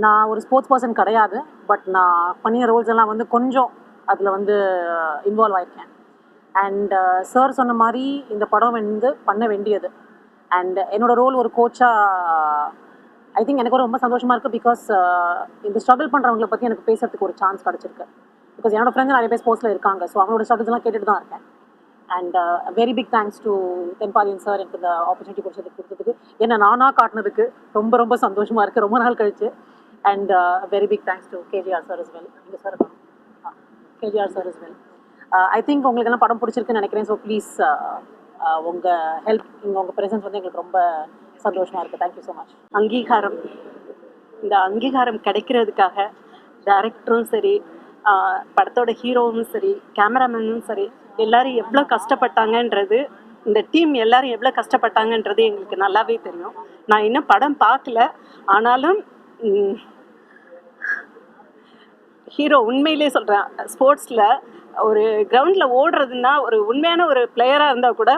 நான் ஒரு sports person கிடையாது, பட் நான் பண்ணிய ரோல்ஸ் எல்லாம் வந்து கொஞ்சம் அதில் வந்து இன்வால்வ் ஆயிருக்கேன். அண்ட் சார் சொன்ன மாதிரி இந்த படம் வந்து பண்ண வேண்டியது. அண்ட் என்னோட ரோல் ஒரு கோச்சாக ஐ திங்க் எனக்கு ரொம்ப சந்தோஷமாக இருக்குது. பிகாஸ் இந்த ஸ்ட்ரகிள் பண்ணுறவங்களை பற்றி எனக்கு பேசுறதுக்கு ஒரு சான்ஸ் கிடச்சிருக்கு. பிகாஸ் என்னோட ஃப்ரெண்ட்ஸ் நிறைய பேர் ஸ்போர்ட்ஸில் இருக்காங்க. ஸோ அவங்களோட ஸ்ட்ரகிள்ஸ் எல்லாம் கேட்டுட்டு தான் இருக்கேன். And very big thanks to Thenpathiyan sir எனக்கு இந்த ஆப்பர்ச்சுனிட்டி கொடுத்ததுக்கு என்ன நானாக காட்டினதுக்கு ரொம்ப ரொம்ப சந்தோஷமாக இருக்குது ரொம்ப நாள் கழிச்சு. And very big thanks to KGR sir is well. இங்கே sir KGR sir is well. I think உங்களுக்கு எல்லாம் படம் பிடிச்சிருக்குன்னு நினைக்கிறேன். ஸோ ப்ளீஸ் உங்கள் ஹெல்ப், இங்கே உங்கள் ப்ரெசன்ஸ் வந்து எங்களுக்கு ரொம்ப சந்தோஷமாக இருக்குது. Thank you so much. அங்கீகாரம், இந்த அங்கீகாரம் கிடைக்கிறதுக்காக டைரக்டரும் சரி, படத்தோட ஹீரோவும் சரி, கேமராமேனும் சரி, எல்லாரும் எவ்வளோ கஷ்டப்பட்டாங்கன்றது, இந்த டீம் எல்லாரும் எவ்வளோ கஷ்டப்பட்டாங்கன்றது எங்களுக்கு நல்லாவே தெரியும். நான் இன்னும் படம் பார்க்கல, ஆனாலும் ஹீரோ உண்மையிலே சொல்கிறேன், ஸ்போர்ட்ஸில் ஒரு கிரவுண்டில் ஓடுறதுன்னா ஒரு உண்மையான ஒரு பிளேயராக இருந்தால் கூட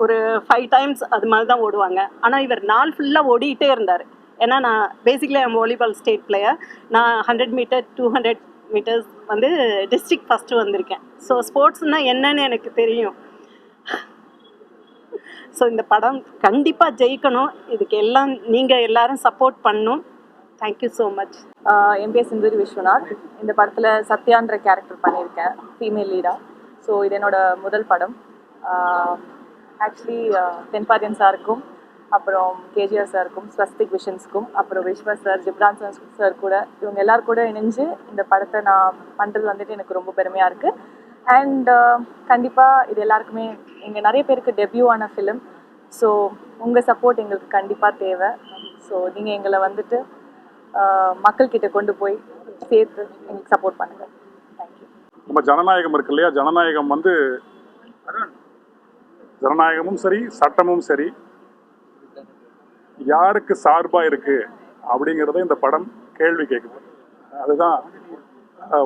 ஒரு 5 times அது மாதிரி தான் ஓடுவாங்க. ஆனால் இவர் நாள் ஃபுல்லாக ஓடிக்கிட்டே இருந்தார். ஏன்னா நான் பேசிக்கலி வாலிபால் ஸ்டேட் பிளேயர். நான் 100 மீட்டர் 200 மீட்டர்ஸ் வந்து டிஸ்ட்ரிக்ட் ஃபஸ்ட்டு வந்திருக்கேன். ஸோ ஸ்போர்ட்ஸ்னால் என்னன்னு எனக்கு தெரியும். ஸோ இந்த படம் கண்டிப்பாக ஜெயிக்கணும். இதுக்கு எல்லாம் நீங்கள் எல்லாரும் சப்போர்ட் பண்ணணும். Thank you so much. என் பேர் சிந்துரி விஸ்வநாத். இந்த படத்தில் சத்யான்ற கேரக்டர் பண்ணியிருக்கேன், ஃபீமேல் லீடாக. ஸோ இது என்னோட முதல் படம். ஆக்சுவலி தென்பாதியன் சாருக்கும், அப்புறம் கேஜிஆர் சாருக்கும், ஸ்வஸ்திக் விஷன்ஸ்க்கும், அப்புறம் விஸ்வா சார், ஜிப்ரான் சார் கூட, இவங்க எல்லாரும் கூட இணைஞ்சு இந்த படத்தை நான் பண்ணுறது வந்துட்டு எனக்கு ரொம்ப பெருமையாக இருக்குது. அண்ட் கண்டிப்பாக இது எல்லாருக்குமே, இங்கே நிறைய பேருக்கு டெபியூ ஆன ஃபிலிம். ஸோ உங்கள் சப்போர்ட் எங்களுக்கு கண்டிப்பாக தேவை. ஸோ நீங்கள் எங்களை வந்துட்டு மக்கள்கிட்ட கொண்டு போய் சேர்த்து எங்களுக்கு சப்போர்ட் பண்ணுங்க. தேங்க்யூ. நம்ம ஜனநாயகம் இருக்கு இல்லையா, ஜனநாயகம் வந்து ஜனநாயகமும் சரி சட்டமும் சரி யாருக்கு சார்பா இருக்கு அப்படிங்கிறத இந்த படம் கேள்வி கேட்குது. அதுதான்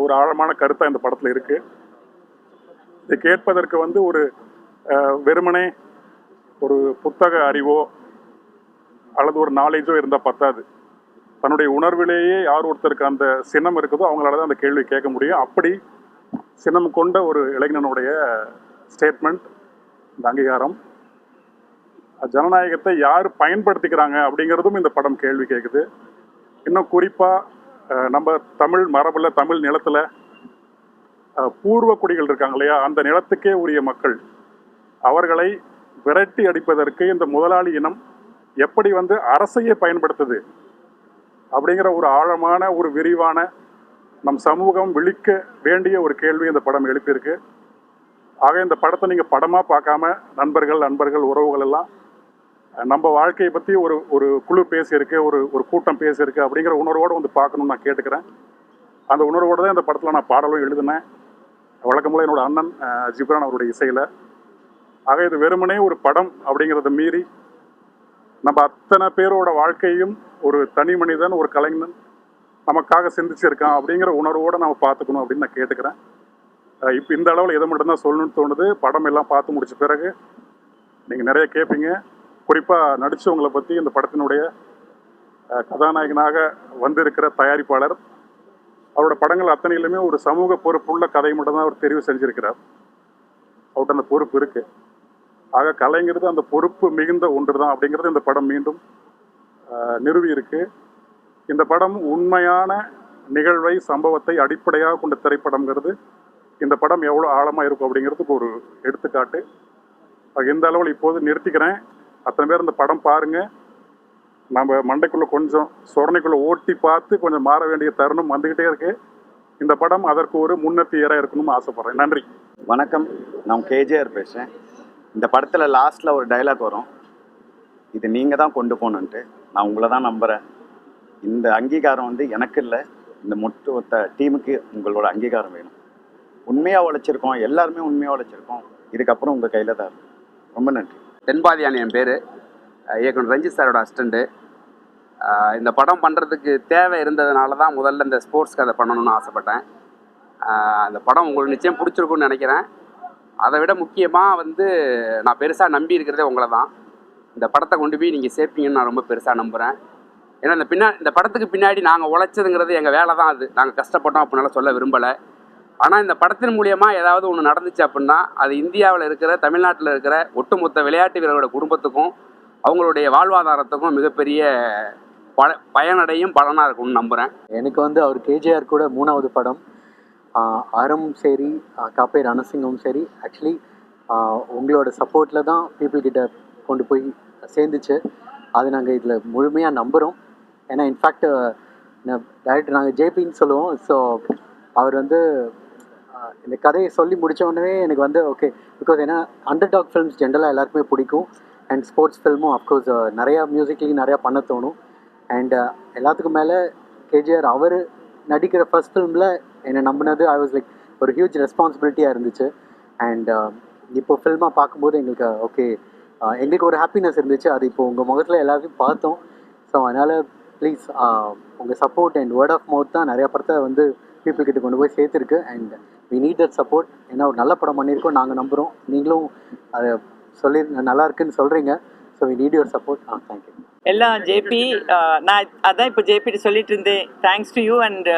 ஒரு ஆழமான கருத்தா இந்த படத்துல இருக்கு. இதை கேட்பதற்கு வந்து ஒரு வெறுமனே ஒரு புத்தக அறிவோ அல்லது ஒரு நாலேஜோ இருந்தால் பத்தாது. தன்னுடைய உணர்விலேயே யார் ஒருத்தருக்கு அந்த சினம் இருக்குதோ அவங்களால தான் அந்த கேள்வி கேட்க முடியும். அப்படி சினம் கொண்ட ஒரு இளைஞனுடைய ஸ்டேட்மெண்ட் இந்த அங்கீகாரம். ஜனநாயகத்தை யார் பயன்படுத்திக்கிறாங்க அப்படிங்கிறதும் இந்த படம் கேள்வி கேட்குது. இன்னும் குறிப்பாக நம்ம தமிழ் மரபில், தமிழ் நிலத்தில் பூர்வ குடிகள் இருக்காங்க இல்லையா, அந்த நிலத்துக்கே உரிய மக்கள், அவர்களை விரட்டி அடிப்பதற்கு இந்த முதலாளி இனம் எப்படி வந்து அரசையே பயன்படுத்துது அப்படிங்கிற ஒரு ஆழமான, ஒரு விரிவான, நம் சமூகம் விழிக்க வேண்டிய ஒரு கேள்வி இந்த படம் எழுப்பியிருக்கு. ஆக இந்த படத்தை நீங்கள் படமாக பார்க்காம நண்பர்கள் உறவுகள் எல்லாம் நம்ம வாழ்க்கையை பற்றி ஒரு குழு பேசியிருக்கு, ஒரு கூட்டம் பேசியிருக்கு அப்படிங்கிற உணர்வோடு வந்து பார்க்கணும்னு நான் கேட்டுக்கிறேன். அந்த உணர்வோடு தான் இந்த படத்தில் நான் பாடலும் எழுதினேன், வழக்கம்போல என்னோட அண்ணன் ஜிப்ரான் அவருடைய இசையில். ஆக இது வெறுமனே ஒரு படம் அப்படிங்கிறத மீறி நம்ம அத்தனை பேரோட வாழ்க்கையும் ஒரு தனி மனிதன், ஒரு கலைஞன் நமக்காக சிந்திச்சிருக்கான் அப்படிங்கிற உணர்வோடு நம்ம பார்த்துக்கணும் அப்படின்னு நான் கேட்டுக்கிறேன். இப்போ இந்த அளவில் எதை மட்டும்தான் சொல்லணும்னு தோணுது. படம் எல்லாம் பார்த்து முடிச்ச பிறகு நீங்கள் நிறைய கேட்பீங்க. குறிப்பாக நடித்தவங்களை பற்றி, இந்த படத்தினுடைய கதாநாயகனாக வந்திருக்கிற தயாரிப்பாளர், அவரோட படங்கள் அத்தனையிலுமே ஒரு சமூக பொறுப்புள்ள கதை மட்டும்தான் அவர் தெரிவு செஞ்சிருக்கிறார். அவர்கிட்ட அந்த பொறுப்பு இருக்குது. ஆக கலைங்கிறது அந்த பொறுப்பு மிகுந்த ஒன்று தான் அப்படிங்கிறது இந்த படம் மீண்டும் நிறுவி இருக்கு. இந்த படம் உண்மையான நிகழ்வை, சம்பவத்தை அடிப்படையாக கொண்ட திரைப்படம்ங்கிறது இந்த படம் எவ்வளோ ஆழமாக இருக்கும் அப்படிங்கிறதுக்கு ஒரு எடுத்துக்காட்டு. இந்த அளவில் இப்போது நிறுத்திக்கிறேன். அத்தனை பேர் இந்த படம் பாருங்கள். நம்ம மண்டைக்குள்ளே கொஞ்சம் சொரணைக்குள்ளே ஓட்டி பார்த்து கொஞ்சம் மாற வேண்டிய தருணம் வந்துக்கிட்டே இருக்கு. இந்த படம் அதற்கு ஒரு முன்னெத்தியராக இருக்கணும்னு ஆசைப்பட்றேன். நன்றி. வணக்கம், நான் கேஜிஆர் பேசுகிறேன். இந்த படத்தில் லாஸ்ட்டில் ஒரு டைலாக் வரும், இது நீங்கள் தான் கொண்டு போகணுன்ட்டு. நான் உங்களை தான் நம்புகிறேன். இந்த அங்கீகாரம் வந்து எனக்கு இல்லை, இந்த மொத்த டீமுக்கு உங்களோட அங்கீகாரம் வேணும். உண்மையாக உழைச்சிருக்கோம், எல்லாருமே உண்மையாக உழைச்சிருக்கோம். இதுக்கப்புறம் உங்கள் கையில் தான் இருக்கும். ரொம்ப நன்றி. தென்பாதியான் என் பேர், இயக்குனர் ரஞ்சித் சாரோட அசிஸ்டண்ட்டு. இந்த படம் பண்ணுறதுக்கு தேவை இருந்ததுனால தான் முதல்ல இந்த ஸ்போர்ட்ஸ் கதை பண்ணணும்னு ஆசைப்பட்டேன். அந்த படம் உங்களுக்கு நிச்சயம் பிடிச்சிருக்குன்னு நினைக்கிறேன். அதை விட முக்கியமாக வந்து நான் பெருசாக நம்பி இருக்கிறதே உங்களை தான். இந்த படத்தை கொண்டு போய் நீங்கள் சேர்ப்பீங்கன்னு நான் ரொம்ப பெருசாக நம்புகிறேன். ஏன்னா இந்த படத்துக்கு பின்னாடி நாங்கள் உழைச்சதுங்கிறது எங்கள் வேலை தான். அது நாங்கள் கஷ்டப்பட்டோம் அப்படின்னால சொல்ல விரும்பலை. ஆனால் இந்த படத்தின் மூலியமாக ஏதாவது ஒன்று நடந்துச்சு அப்படின்னா அது இந்தியாவில் இருக்கிற, தமிழ்நாட்டில் இருக்கிற ஒட்டுமொத்த விளையாட்டு வீரர்களோட குடும்பத்துக்கும் அவங்களுடைய வாழ்வாதாரத்துக்கும் மிகப்பெரிய பயனடையும் பலனாக இருக்கும்னு நம்புகிறேன். எனக்கு வந்து அவர் கேஜிஆர் கூட 3வது படம், ஆரம்பும் சரி காப்பை ரணசிங்கமும் சரி, ஆக்சுவலி உங்களோட சப்போர்ட்டில் தான் பீப்புள்கிட்ட கொண்டு போய் சேர்ந்துச்சு. அது நாங்கள் இதில் முழுமையாக நம்புகிறோம். ஏன்னா இன்ஃபேக்ட் டைரக்டர் நாங்கள் ஜேபின்னு சொல்லுவோம். ஸோ அவர் வந்து இந்த கதையை சொல்லி முடித்த உடனே எனக்கு வந்து ஓகே, பிகாஸ் ஏன்னா அண்டர்டாக் ஃபிலிம்ஸ் ஜென்ரலாக எல்லாருக்குமே பிடிக்கும். அண்ட் ஸ்போர்ட்ஸ் ஃபில்மும் அஃப்கோர்ஸ் நிறையா மியூசிக்லேயும் நிறையா பண்ண தோணும். அண்ட் எல்லாத்துக்கும் மேலே கேஜிஆர் அவர் நடிக்கிற ஃபர்ஸ்ட் ஃபிலிமில் என்னை நம்பினது ஐ வாஸ் லைக் ஒரு ஹியூஜ் ரெஸ்பான்சிபிலிட்டியாக இருந்துச்சு. அண்ட் இப்போ ஃபில்மாக பார்க்கும்போது எங்களுக்கு ஓகே, எங்களுக்கு ஒரு ஹாப்பினஸ் இருந்துச்சு. அது இப்போ உங்கள் முகத்தில் எல்லாத்தையும் பார்த்தோம். ஸோ அதனால் ப்ளீஸ் உங்கள் support and word of mouth தான் நிறையா படத்தை வந்து பீப்புள் கிட்ட கொண்டு போய் சேர்த்துருக்கு. And we need that support. ஏன்னா ஒரு நல்ல படம் பண்ணியிருக்கோம், நாங்கள் நம்புகிறோம். நீங்களும் அதை சொல்லி நல்லா இருக்குன்னு சொல்கிறீங்க. So we need your support. Thank you. எல்லாம் ஜேபி, நான் அதான் இப்போ ஜேபிட்டு சொல்லிட்டு இருந்தேன். Thanks to you and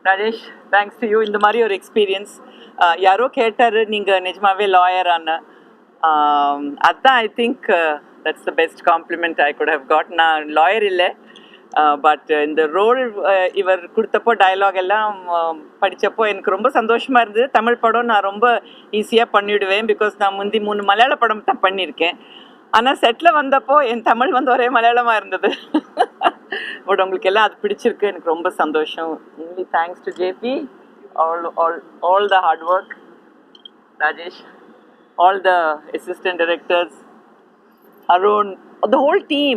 Rajesh, thanks to you. இந்த மாதிரி ஒரு எக்ஸ்பீரியன்ஸ் யாரோ கேட்டார், நீங்கள் நிஜமாவே லாயரான. அதுதான் I think that's the best compliment I could have got. நான் லாயர் இல்லை, பட் இந்த ரோல் இவர் கொடுத்தப்போ டயலாக் எல்லாம் படித்தப்போ எனக்கு ரொம்ப சந்தோஷமாக இருந்தது. தமிழ் படம் நான் ரொம்ப ஈஸியாக பண்ணிவிடுவேன், பிகாஸ் நான் முந்தி 3 மலையாள படம் தான் பண்ணியிருக்கேன். ஆனால் செட்டில் வந்தப்போ என் தமிழ் வந்து ஒரே மலையாளமாக இருந்தது. பட் உங்களுக்கு எல்லாம் அது பிடிச்சிருக்கு, எனக்கு ரொம்ப சந்தோஷம். Only thanks to J P, all the hard work, Rajesh, all the assistant directors, Arun, the whole team,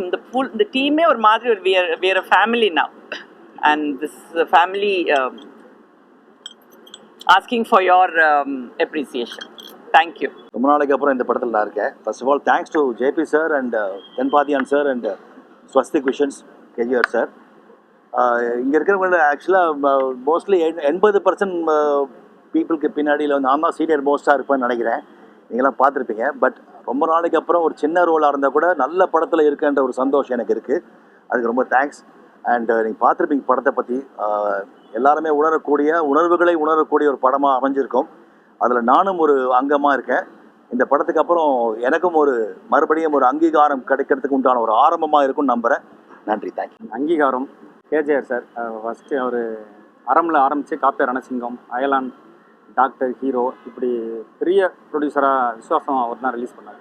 the team or madri, we are a family now, and this is a family asking for your appreciation. Thank you. ரொம்ப நாளைக்கு அப்புறம் இந்த படத்தில் நான் இருக்கேன். First of all thanks to JP sir and Thenpathiyan sir and Swastik Visions KGR sir. இங்கே இருக்கிறவங்க ஆக்சுவலாக மோஸ்ட்லி 80% பீப்புளுக்கு பின்னாடியில் வந்து நான் தான் சீனியர் மோஸ்ட்டாக இருப்பேன்னு நினைக்கிறேன். நீங்களாம் பார்த்துருப்பீங்க. பட் ரொம்ப நாளைக்கு அப்புறம் ஒரு சின்ன ரோலாக இருந்தால் கூட நல்ல படத்தில் இருக்குன்ற ஒரு சந்தோஷம் எனக்கு இருக்குது. அதுக்கு ரொம்ப தேங்க்ஸ். அண்ட் நீங்கள் பார்த்துருப்பீங்க படத்தை பற்றி. எல்லாருமே உணர்வுகளை உணரக்கூடிய ஒரு படமாக அமைஞ்சிருக்கும். அதில் நானும் ஒரு அங்கமாக இருக்கேன். இந்த படத்துக்கு அப்புறம் எனக்கும் மறுபடியும் ஒரு அங்கீகாரம் கிடைக்கிறதுக்கு உண்டான ஒரு ஆரம்பமாக இருக்கும்னு நம்புகிறேன். நன்றி, தேங்க்யூ. அங்கீகாரம் கேஜிஆர் சார் ஃபஸ்ட்டு அவர் அறமில் ஆரம்பித்து காப்பே ரணசிங்கம், அயலான், டாக்டர், ஹீரோ, இப்படி பெரிய ப்ரொடியூசராக விஸ்வாசம் அவர் தான் ரிலீஸ் பண்ணார்.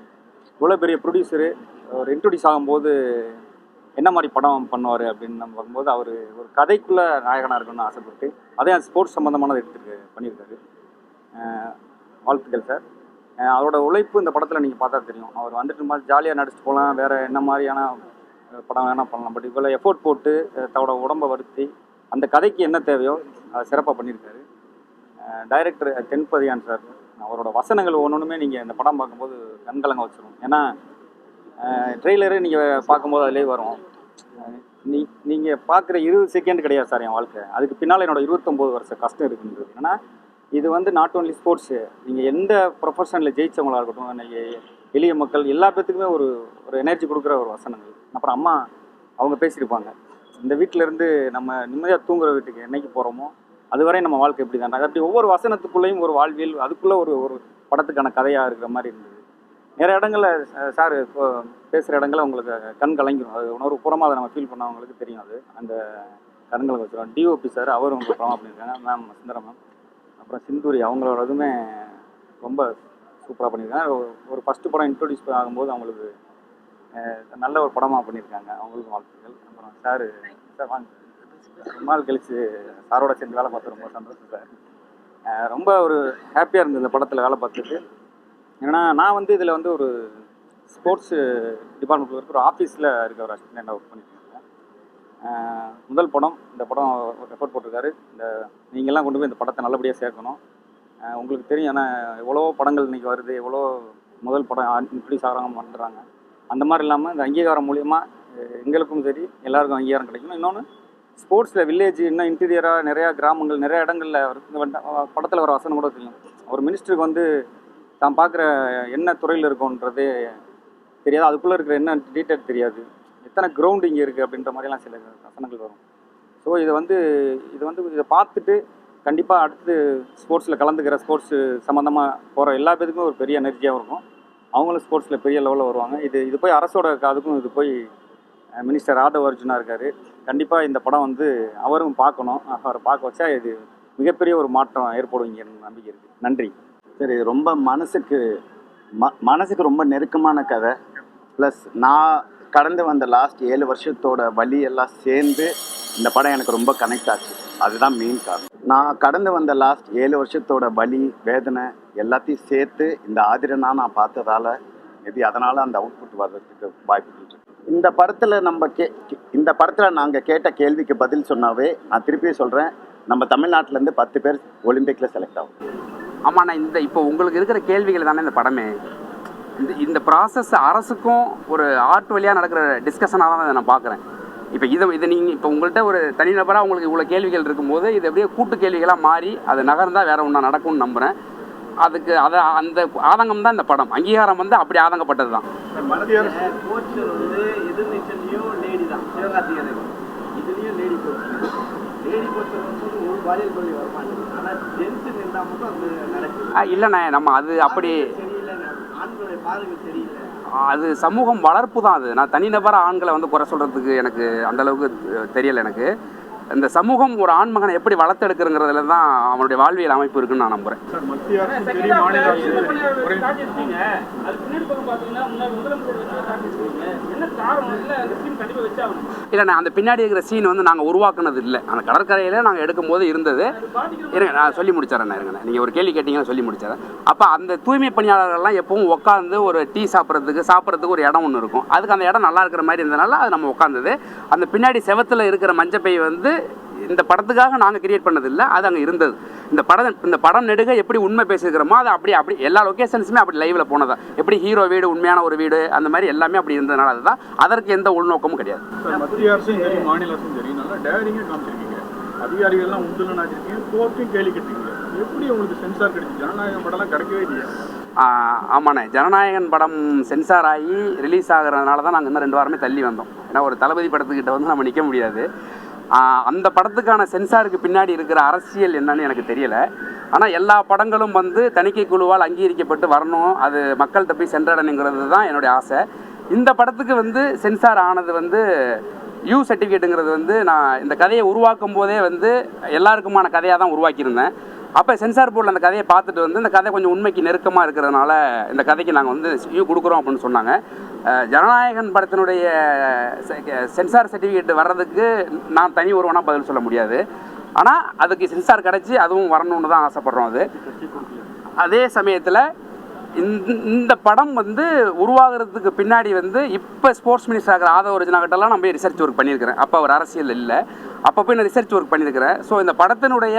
இவ்வளோ பெரிய ப்ரொடியூசரு ஒரு இன்ட்ரொடியூஸ் ஆகும்போது என்ன மாதிரி படம் பண்ணுவார் அப்படின்னு நம்ம பார்க்கும்போது அவர் ஒரு கதைக்குள்ளே நாயகனாக இருக்கணும்னு ஆசைப்பட்டு அதே ஸ்போர்ட்ஸ் சம்மந்தமானது பண்ணியிருக்காரு. வாழ்த்துக்கள் சார். அவரோட உழைப்பு இந்த படத்தில் நீங்கள் பார்த்தா தெரியும். அவர் வந்துட்டு மாதிரி ஜாலியாக நடிச்சுட்டு போகலாம், வேறு என்ன மாதிரியான படம் வேணால் பண்ணலாம். பட் இவ்வளோ எஃபோர்ட் போட்டு தன்னோட உடம்பை வருத்தி அந்த கதைக்கு என்ன தேவையோ அதை சிறப்பாக பண்ணியிருக்காரு. டைரக்டர் தென்பதியான் சார், அவரோட வசனங்கள் ஒவ்வொன்றுமே நீங்கள் இந்த படம் பார்க்கும்போது கண்கலங்க வச்சிடும். ஏன்னா ட்ரெய்லரு நீங்கள் பார்க்கும்போது அதிலே வரும். நீங்கள் பார்க்குற 20 செகண்ட் கிடையாது சார் என் வாழ்க்கை. அதுக்கு பின்னால் என்னோட 29 வருஷ கஷ்டம் இருக்குன்றது. ஏன்னா இது வந்து நாட் ஓன்லி ஸ்போர்ட்ஸு, நீங்கள் எந்த ப்ரொஃபஷனில் ஜெயித்தவங்களாக இருக்கட்டும், இன்றைக்கி எளிய மக்கள் எல்லா பேத்துக்குமே ஒரு எனர்ஜி கொடுக்குற ஒரு வசனங்கள். அப்புறம் அம்மா அவங்க பேசியிருப்பாங்க, இந்த வீட்டிலேருந்து நம்ம நிம்மதியாக தூங்குற வீட்டுக்கு என்னைக்கு போகிறோமோ அதுவரை நம்ம வாழ்க்கை எப்படி தான். அப்படி ஒவ்வொரு வசனத்துக்குள்ளேயும் ஒரு வாழ்வியல், அதுக்குள்ளே ஒரு படத்துக்கான கதையாக இருக்கிற மாதிரி இருந்தது. நிறைய இடங்களில் சார் பேசுகிற இடங்களில் உங்களுக்கு கண் கலங்கிடும். அது உணர்வு பூரமாக அதை நம்ம ஃபீல் பண்ணவங்களுக்கு தெரியும். அது அந்த கண்களை வச்சுருவோம். டிஓபி சார் அவரும் உங்களுக்கு ப்ரொமா பண்ணியிருக்காங்க. மேம் சுந்தரம் மேம், அப்புறம் சிந்தூரி அவங்களோடதுமே ரொம்ப சூப்பராக பண்ணியிருக்காங்க. ஒரு ஃபஸ்ட்டு படம் இன்ட்ரோடியூஸ் ஆகும்போது அவங்களுக்கு நல்ல ஒரு படமாக பண்ணியிருக்காங்க. அவங்களுக்கும் வாழ்த்துக்கள். அப்புறம் சார் வாங்க, ரொம்ப நாள் கழித்து சாரோட சேர்ந்து வேலை பார்த்து ரொம்ப சந்தோஷம் சார். ரொம்ப ஒரு ஹாப்பியாக இருந்தது இந்த படத்தில் வேலை பார்த்துட்டு. ஏன்னா நான் வந்து இதில் வந்து ஒரு ஸ்போர்ட்ஸு டிபார்ட்மெண்ட்டில் இருக்க ஒரு ஆஃபீஸில் இருக்க ஒரு அசிஸ்டண்ட்டாக ஒர்க் பண்ணியிருக்கேன். முதல் படம், இந்த படம் எஃபோர்ட் போட்டிருக்காரு. நீங்கள்லாம் கொண்டு போய் இந்த படத்தை நல்லபடியாக சேர்க்கணும். உங்களுக்கு தெரியும், ஏன்னா எவ்வளோ படங்கள் இன்றைக்கி வருது, எவ்வளோ முதல் படம் இன்ட்ரடியூஸ் ஆகிறாங்க பண்ணுறாங்க. அந்த மாதிரி இல்லாமல் இந்த அங்கீகாரம் மூலியமாக எங்களுக்கும் சரி எல்லாருக்கும் அங்கீகாரம் கிடைக்கணும். இன்னொன்று ஸ்போர்ட்ஸில் வில்லேஜ் இன்னும் இன்டீரியராக நிறையா கிராமங்கள் நிறையா இடங்களில் படத்தில் வர வசனம் கூட தெரியும். ஒரு மினிஸ்டருக்கு வந்து தான் பார்க்குற என்ன துறையில் இருக்கோன்றதே தெரியாது, அதுக்குள்ளே இருக்கிற என்ன டீட்டெயில் தெரியாது. எத்தனை கிரவுண்டு இங்கே இருக்குது அப்படின்ற மாதிரிலாம் சில வசனங்கள் வரும். ஸோ இதை பார்த்துட்டு கண்டிப்பாக அடுத்து ஸ்போர்ட்ஸில் கலந்துக்கிற ஸ்போர்ட்ஸு சம்மந்தமாக போகிற எல்லா பேருக்குமே ஒரு பெரிய எனர்ஜியாகவும் இருக்கும். அவங்களும் ஸ்போர்ட்ஸில் பெரிய லெவலில் வருவாங்க. இது போய் அரசோட அதுக்கும் இது போய் மினிஸ்டர் ஆதவ் அர்ஜுனா இருக்கார். கண்டிப்பாக இந்த படம் வந்து அவரும் பார்க்கணும். அவரை பார்க்க வச்சா இது மிகப்பெரிய ஒரு மாற்றம் ஏற்படும் இங்கே நம்பிக்கை இருக்குது. நன்றி. சரி, ரொம்ப மனசுக்கு ரொம்ப நெருக்கமான கதை. ப்ளஸ் நான் கடந்து வந்த லாஸ்ட் 7 வருஷத்தோட வலி எல்லாம் சேர்ந்து இந்த படம் எனக்கு ரொம்ப கனெக்ட் ஆச்சு. அதுதான் மெயின் காரணம். நான் கடந்து வந்த லாஸ்ட் 7 வருஷத்தோட வலி வேதனை எல்லாத்தையும் சேர்த்து இந்த ஆதிரனா நான் பார்த்ததால மேபி அதனால் அந்த அவுட்புட் வர்றதுக்கு வாய்ப்புகள் இருக்கு. இந்த படத்தில் நாங்கள் கேட்ட கேள்விக்கு பதில் சொன்னாவே நான் திருப்பியும் சொல்கிறேன், நம்ம தமிழ்நாட்டிலேருந்து 10 பேர் ஒலிம்பிக்கில் செலக்ட் ஆகும். ஆமாண்ணா, இப்போ உங்களுக்கு இருக்கிற கேள்விகள் தானே இந்த படமே. இந்த ப்ராசஸ் அரசுக்கும் ஒரு ஆர்ட் வழியாக நடக்கிற டிஸ்கஷனாக தான் நான் பார்க்குறேன். இதை நீங்கள் இப்போ உங்கள்கிட்ட ஒரு தனிநபராக உங்களுக்கு இவ்வளோ கேள்விகள் இருக்கும்போது இது எப்படியே கூட்டு கேள்விகளாக மாறி அது நகர்ந்தால் வேறு ஒன்றா நடக்கும்னு நம்புகிறேன். அந்த ஆதங்கம் தான் இந்த படம். அங்கீகாரம் வந்து அப்படி ஆதங்கப்பட்டது தான். மத்திய அரசு கோச்சில் வந்து எதிர்நீச்சல்லையும் லேடி தான் சிவகார்த்திகேயன், இதுலேயும் லேடி கோச் வந்து ஒரு பாலியல் கொள்கை வரமாட்டேங்குது. ஆனால் ஜென்ஸு இருந்தால் மட்டும் அது நடக்குது. இல்லைண்ணே, நம்ம அது அப்படி சரியில்லைங்க, ஆண்களுடைய பார்வை சரியில்லை. அது சமூகம் வளர்ப்பு தான். அது நான் தனிநபராக ஆண்களை வந்து குறை சொல்கிறதுக்கு எனக்கு அந்தளவுக்கு தெரியலை. எனக்கு இந்த சமூகம் ஒரு ஆண்மகனை எப்படி வளர்த்தெடுக்கிறதுல தான் அவனுடைய வாழ்வியல் அமைப்பு இருக்குன்னு நான் நம்புகிறேன். இல்லைண்ணா, அந்த பின்னாடி இருக்கிற சீன் வந்து நாங்கள் உருவாக்குனது இல்லை. அந்த கடற்கரையில் நாங்கள் எடுக்கும் போது இருந்தது. இருங்க, நான் சொல்லி முடிச்சிடறேன். இருங்கண்ணா, நீங்கள் ஒரு கேள்வி கேட்டிங்கன்னா சொல்லி முடிச்சிடறேன். அப்போ அந்த தூய்மை பணியாளர்கள்லாம் எப்பவும் உட்காந்து ஒரு டீ சாப்பிட்றதுக்கு ஒரு இடம் ஒன்று இருக்கும். அதுக்கு அந்த இடம் நல்லா இருக்கிற மாதிரி இருந்ததுனால அது நம்ம உட்காந்தது. அந்த பின்னாடி செவத்தில் இருக்கிற மஞ்சப்பை வந்து இந்த படத்துக்காக நாங்கள் கிரியேட் பண்ணதில்லை, அது அங்கே இருந்தது. இந்த படம் நெடுக எப்படி உண்மை பேசியிருக்கிறோமோ அது அப்படி எல்லா லொக்கேஷன்ஸுமே அப்படி லைவில் போனதா. எப்படி ஹீரோ வீடு உண்மையான ஒரு வீடு அந்த மாதிரி எல்லாமே அப்படி இருந்ததுனால அதுதான். அதற்கு எந்த உள்நோக்கமும் கிடையாது. மத்திய அரசும் சரி மாநில அரசும் சரி நல்லா டேரிங்காக காமிச்சிருக்கீங்க. அதிகாரிகள்லாம் உண்டுலன்னு வச்சிருக்கீங்க, கோர்ட்டையும் கேள்வி கேட்டீங்க. எப்படி உங்களுக்கு சென்சார் கிடைச்சி? ஜனநாயகம் படம்லாம் கிடைக்கவே இல்லையா? ஆமாண்ணே, ஜனநாயகன் படம் சென்சார் ஆகி ரிலீஸ் ஆகிறதுனால தான் நாங்கள் இன்னும் 2 வாரமே தள்ளி வந்தோம். ஏன்னா ஒரு தளபதி படத்துக்கிட்ட வந்து நம்ம நிற்க முடியாது. அந்த படத்துக்கான சென்சாருக்கு பின்னாடி இருக்கிற அரசியல் என்னன்னு எனக்கு தெரியலை. ஆனால் எல்லா படங்களும் வந்து தணிக்கை குழுவால் அங்கீகரிக்கப்பட்டு வரணும், அது மக்கள்கிட்ட போய் சென்றடைங்கிறது தான் என்னுடைய ஆசை. இந்த படத்துக்கு வந்து சென்சார் ஆனது வந்து யூ சர்டிஃபிகேட்டுங்கிறது வந்து நான் இந்த கதையை உருவாக்கும் போதே வந்து எல்லாருக்குமான கதையாக தான் உருவாக்கியிருந்தேன். அப்போ சென்சார் போர்டில் அந்த கதையை பார்த்துட்டு வந்து இந்த கதை கொஞ்சம் உண்மைக்கு நெருக்கமாக இருக்கிறதுனால இந்த கதைக்கு நாங்கள் வந்து யூ கொடுக்குறோம் அப்படின்னு சொன்னாங்க. ஜனநாயகன் படத்தினுடைய சென்சார் சர்டிஃபிகேட் வர்றதுக்கு நான் தனி ஒருவனாக பதில் சொல்ல முடியாது. ஆனால் அதுக்கு சென்சார் கிடச்சி அதுவும் வரணும்னு தான் ஆசைப்பட்றோம். அதே சமயத்தில் இந்த படம் வந்து உருவாகிறதுக்கு பின்னாடி வந்து இப்போ ஸ்போர்ட்ஸ் மினிஸ்டர் ஆகிற ஆதவ அர்ஜுனா கிட்டலாம் நான் போய் ரிசர்ச் ஒர்க் பண்ணியிருக்கிறேன். அப்போ அவர் அரசியல் இல்லை, அப்போ போய் நான் ரிசர்ச் ஒர்க் பண்ணியிருக்கிறேன். ஸோ இந்த படத்தினுடைய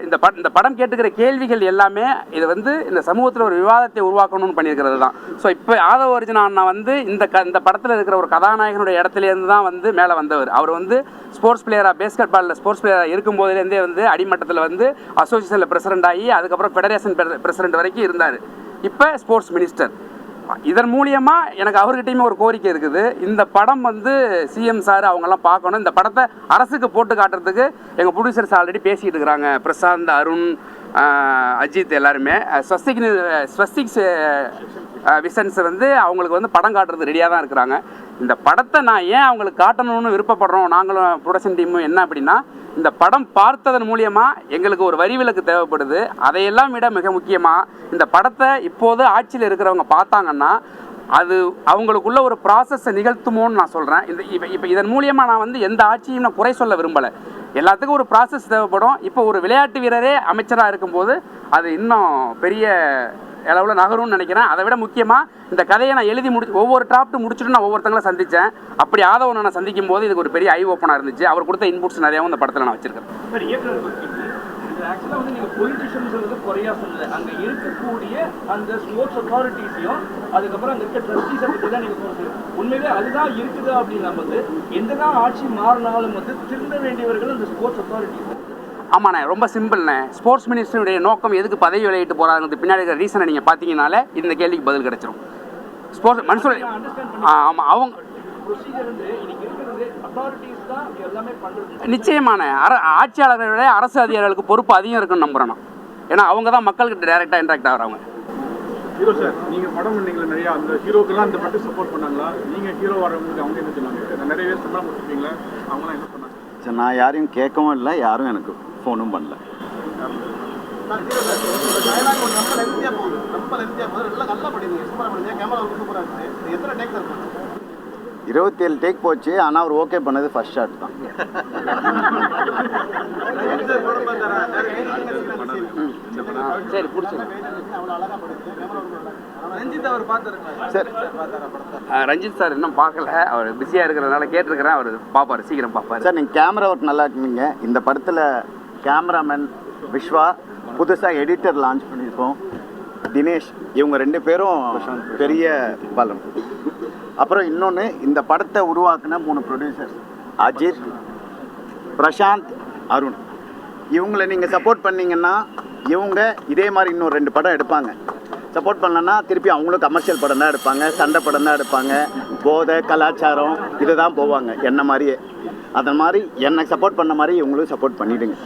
இந்த படம் கேட்டுக்கிற கேள்விகள் எல்லாமே இது வந்து இந்த சமூகத்தில் ஒரு விவாதத்தை உருவாக்கணும்னு பண்ணியிருக்கிறது தான். ஸோ இப்போ ஆதவ அர்ஜுனா அண்ணா வந்து இந்த படத்தில் இருக்கிற ஒரு கதாநாயகனுடைய இடத்துலேருந்து தான் வந்து மேலே வந்தவர். அவர் வந்து ஸ்போர்ட்ஸ் பிளேயராக பேஸ்கெட் பாலில் ஸ்போர்ட்ஸ் பிளேயராக இருக்கும்போதுலேருந்தே வந்து அடிமட்டத்தில் வந்து அசோசியேஷனில் பிரசிடென்ட் ஆகி அதுக்கப்புறம் ஃபெடரேஷன் பிரசிடென்ட் வரைக்கும் இருந்தார். இப்போ ஸ்போர்ட்ஸ் மினிஸ்டர். இதன் மூலியமாக எனக்கு அவர்கிட்டையுமே ஒரு கோரிக்கை இருக்குது. இந்த படம் வந்து சிஎம் சார் அவங்கெல்லாம் பார்க்கணும். இந்த படத்தை அரசுக்கு போட்டு காட்டுறதுக்கு எங்கள் ப்ரொடியூசர்ஸ் ஆல்ரெடி பேசிக்கிட்டு இருக்கிறாங்க. பிரசாந்த், அருண், அஜித் எல்லாருமே. ஸ்வஸ்திக்ஸ் விசன்ஸ் வந்து அவங்களுக்கு வந்து படம் காட்டுறது ரெடியாக தான் இருக்கிறாங்க. இந்த படத்தை நான் ஏன் அவங்களுக்கு காட்டணும்னு விருப்பப்படுறோம் நாங்களும் ப்ரொடக்ஷன் டீமும் என்ன அப்படின்னா, இந்த படம் பார்த்ததன் மூலியமாக எங்களுக்கு ஒரு வரி விலக்கு தேவைப்படுது. அதையெல்லாம் விட மிக முக்கியமாக இந்த படத்தை இப்போது ஆட்சியில் இருக்கிறவங்க பார்த்தாங்கன்னா அது அவங்களுக்குள்ள ஒரு ப்ராசஸை நிகழ்த்துமோன்னு நான் சொல்கிறேன். இப்போ இதன் மூலியமாக நான் வந்து எந்த ஆட்சியும் நான் குறை சொல்ல விரும்பலை. எல்லாத்துக்கும் ஒரு ப்ராசஸ் தேவைப்படும். இப்போ ஒரு விளையாட்டு வீரரே அமைச்சராக இருக்கும்போது அது இன்னும் பெரிய அளவில் நகரும்னு நினைக்கிறேன். அதை விட முக்கியமாக இந்த கதையை நான் எழுதி ஒவ்வொரு டிராஃப்ட் முடிச்சுட்டு நான் ஒவ்வொருத்தங்களை சந்தித்தேன். அப்படி ஆதவனை நான் சந்திக்கும் போது இதுக்கு ஒரு பெரிய ஐ ஓப்பனாக இருந்துச்சு. அவர் கொடுத்த இன்புட்ஸ் நிறையாவும் இந்த படத்தில் நான் வச்சுருக்கேன். ஆக்சுவலாக வந்து நீங்கள் பொலிட்டிஷியன்ஸ் வந்து குறையா சொல்லலை, அங்கே இருக்கக்கூடிய அந்த ஸ்போர்ட்ஸ் அத்தாரிட்டிஸையும் அதுக்கப்புறம் அங்கே இருக்க ட்ரஸ்டீஸை பற்றி தான் நீங்கள் சொல்லுங்கள். உண்மையிலே அதுதான் இருக்குது அப்படின்னா வந்து எந்த தான் ஆட்சி மாறினாலும் வந்து திருந்த வேண்டியவர்கள் அந்த ஸ்போர்ட்ஸ் அத்தாரிட்டிஸ். ஆமாண்ணே, ரொம்ப சிம்பிள்ண்ணே. ஸ்போர்ட்ஸ் மினிஸ்டருடைய நோக்கம் எதுக்கு பதவி விலகிட்டு போகிறாங்கிறது பின்னாடி இருக்கிற ரீசனை நீங்கள் பார்த்தீங்கனாலே இந்த கேள்விக்கு பதில் கிடைச்சிரும். ஸ்போர்ட்ஸ் மனுஷன் ஆமாம் அவங்க நிச்சயமான ஆட்சியாளர்களை விட அரசு அதிகாரிகளுக்கு பொறுப்பு அதிகம் இருக்குன்னு நம்புறேன் நான். ஏன்னா அவங்க தான் மக்களுக்கு டைரெக்டாக இன்ட்ராக்ட் ஆகிறவங்க. ஹீரோ சார், நீங்கள் படம் பண்ணீங்களா நிறையா, அந்த ஹீரோக்கெல்லாம் இந்த பட்டு சப்போர்ட் பண்ணாங்களா? நீங்கள் ஹீரோ வரவங்களுக்கு அவங்க என்ன சொன்னாங்க? நிறைய பேர் சம்பளம் கொடுத்துருப்பீங்களா, அவங்களாம் என்ன பண்ணாங்க? சரி, நான் யாரையும் கேட்கவும் இல்லை, யாரும் எனக்கு ஃபோனும் பண்ணல. 27 டேக் போச்சு, ஆனால் அவர் ஓகே பண்ணது ஃபர்ஸ்ட் ஷாட் தான். சரி, பிடிச்சிங்க. சரி, ரஞ்சித் சார் இன்னும் பார்க்கல, அவர் பிஸியாக இருக்கிறதுனால கேட்டிருக்கிறேன், அவர் பார்ப்பார், சீக்கிரம் பார்ப்பார். சார் நீங்கள் கேமரா ஒர்க் நல்லா இருக்குங்க. இந்த படத்தில் கேமராமேன் விஸ்வா, புதுசாக எடிட்டர் லான்ச் பண்ணியிருக்கோம் தினேஷ், இவங்க 2 பேரும் பெரிய பலம். அப்புறம் இன்னொன்று, இந்த படத்தை உருவாக்குன 3 ப்ரொடியூசர்ஸ் அஜித், பிரசாந்த், அருண். இவங்களை நீங்கள் சப்போர்ட் பண்ணிங்கன்னா இவங்க இதே மாதிரி இன்னும் 2 படம் எடுப்பாங்க. சப்போர்ட் பண்ணலன்னா திருப்பி அவங்களும் கமர்ஷியல் படம் தான் எடுப்பாங்க, சண்டை படம் தான் எடுப்பாங்க, போதை கலாச்சாரம் இது தான் போவாங்க என்ன மாதிரியே. அந்த மாதிரி என்னை சப்போர்ட் பண்ண மாதிரி இவங்களும் சப்போர்ட் பண்ணிவிடுங்க.